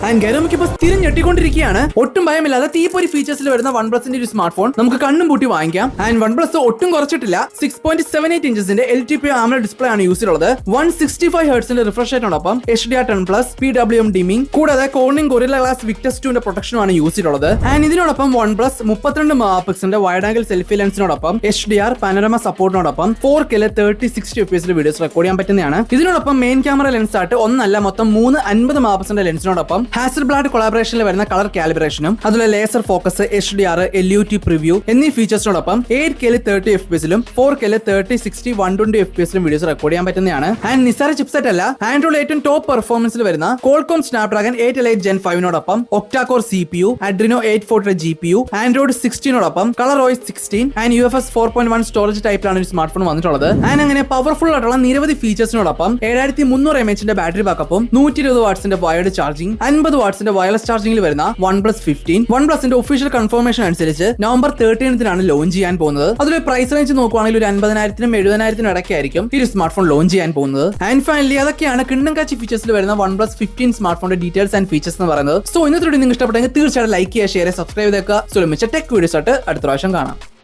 And guys നമുക്കിപ്പോൾ സ്ഥിരം ഞെട്ടിക്കൊണ്ടിരിക്കുകയാണ്. ഒട്ടും ഭയമില്ലാതെ തീപ്പൊരി ഫീച്ചേഴ്സിൽ വരുന്ന OnePlusന്റെ ഒരു സ്മാർട്ട് ഫോൺ നമുക്ക് കണ്ണും പൂട്ടി വാങ്ങിക്കാം. ആൻഡ് OnePlus ഒട്ടും കുറച്ചിട്ടില്ല. 6.78 ഇഞ്ചസിന്റെ LTPO AMOLED ഡിസ്പ്ലേ ആണ് യൂസ് ചെയ്തിട്ടുള്ളത്. 165 ഹെർട്സിന്റെ റിഫ്രഷ് റേറ്റിനോടൊപ്പം HDR10+, PWM ഡിമിംഗ്, കൂടാതെ കോർണിംഗ് ഗൊറില്ല ഗ്ലാസ് വിക്ടസ് 2ന്റെ പ്രൊട്ടക്ഷനുമാണ് യൂസ് ചെയ്തിട്ടുള്ളത്. ആൻഡ് ഇതിനോടൊപ്പം OnePlus 32 മെഗാപിക്സലിന്റെ വൈഡ് ആംഗിൾ സെൽഫി ലെൻസിനോടൊപ്പം HDR പാനോരമ സപ്പോർട്ടിനോടൊപ്പം 4K 30-60 FPS വീഡിയോസ് റെക്കോർഡ് ചെയ്യാൻ പറ്റുന്നതാണ്. ഇതിനോടൊപ്പം മെയിൻ ക്യാമറ ലെൻസ് ആയിട്ട് ഒന്നല്ല മൊത്തം 3 50 മെഗാപിക്സലിന്റെ ലെൻസിനോടൊപ്പം ഹാസൽബ്ലാഡ് കൊളാബറേഷനിൽ വരുന്ന കളർ കാലിബ്രേഷനും അതുപോലെ laser focus, HDR, LUT preview എന്നീ ഫീച്ചേഴ്സിനോടൊപ്പം 8K 30 FPSലും 4K 30-60 120 FPSലും വീഡിയോസ് റെക്കോർഡ് ചെയ്യാൻ പറ്റുന്നതാണ്. ആൻഡ് നിസാര ചിപ്സെറ്റ് അല്ല, ആൻഡ്രോയിഡ് ഏറ്റവും ടോപ്പ് പെർഫോമൻസിൽ വരുന്ന Qualcomm Snapdragon 8 Gen 5നോടൊപ്പം octacore CPU, Adreno 840 GPU, Android 16നോടൊപ്പം ColorOS 16 ആൻഡ് UFS 4.1 സ്റ്റോറേജ് ടൈപ്പിലാണ് ഒരു സ്മാർട്ട് ഫോൺ വന്നിട്ടുള്ളത്. ആൻഡ് അങ്ങനെ പവർഫുൾ ആയിട്ടുള്ള നിരവധി ഫീച്ചേഴ്സിനോടൊപ്പം 7300 mAh ബാറ്ററി ബാക്കപ്പും 120 വാട്ട്സിന്റെ വയർഡ് ചാർജിംഗ്, 50 വാട്ട്സിന്റെ വയർലെസ് ചാർജിംഗിൽ വരുന്ന OnePlus 15 OnePlusന്റെ ഒഫീഷ്യൽ കൺഫർമേഷൻ അനുസരിച്ച് നവംബർ 13 ലോഞ്ച് ചെയ്യാൻ പോകുന്നത്. അതിലെ പ്രൈസ് റേഞ്ച് നോക്കുവാണെങ്കിൽ ഒരു 50,000-നും 70,000-നും ഇടയ്ക്കായിരിക്കും ഈ ഒരു സ്മാർട്ട് ഫോൺ ലോഞ്ച് ചെയ്യാൻ പോകുന്നത്. ആൻഡ് ഫൈനലി അതൊക്കെയാണ് കിണ്ണം കാച്ചി ഫീച്ചേഴ്സിൽ വരുന്ന OnePlus 15 സ്മാർട്ട് ഫോണിന്റെ ഡീറ്റെയിൽസ് ആൻഡ് ഫീച്ചേഴ്സ് എന്ന് പറയുന്നത്. സോ ഇന്നത്തെ വീഡിയോ നിങ്ങൾക്ക് ഇഷ്ടപ്പെട്ടെങ്കിൽ തീർച്ചയായിട്ടും ലൈക്ക് ചെയ്യുക, ഷെയർ ചെയ്യുക, സബ്സ്ക്രൈബ് ചെയ്തേക്കുക. സോ മിച്ച ടെക് വീഡിയോസ് ആയിട്ട് അടുത്ത പ്രാവശ്യം കാണാം.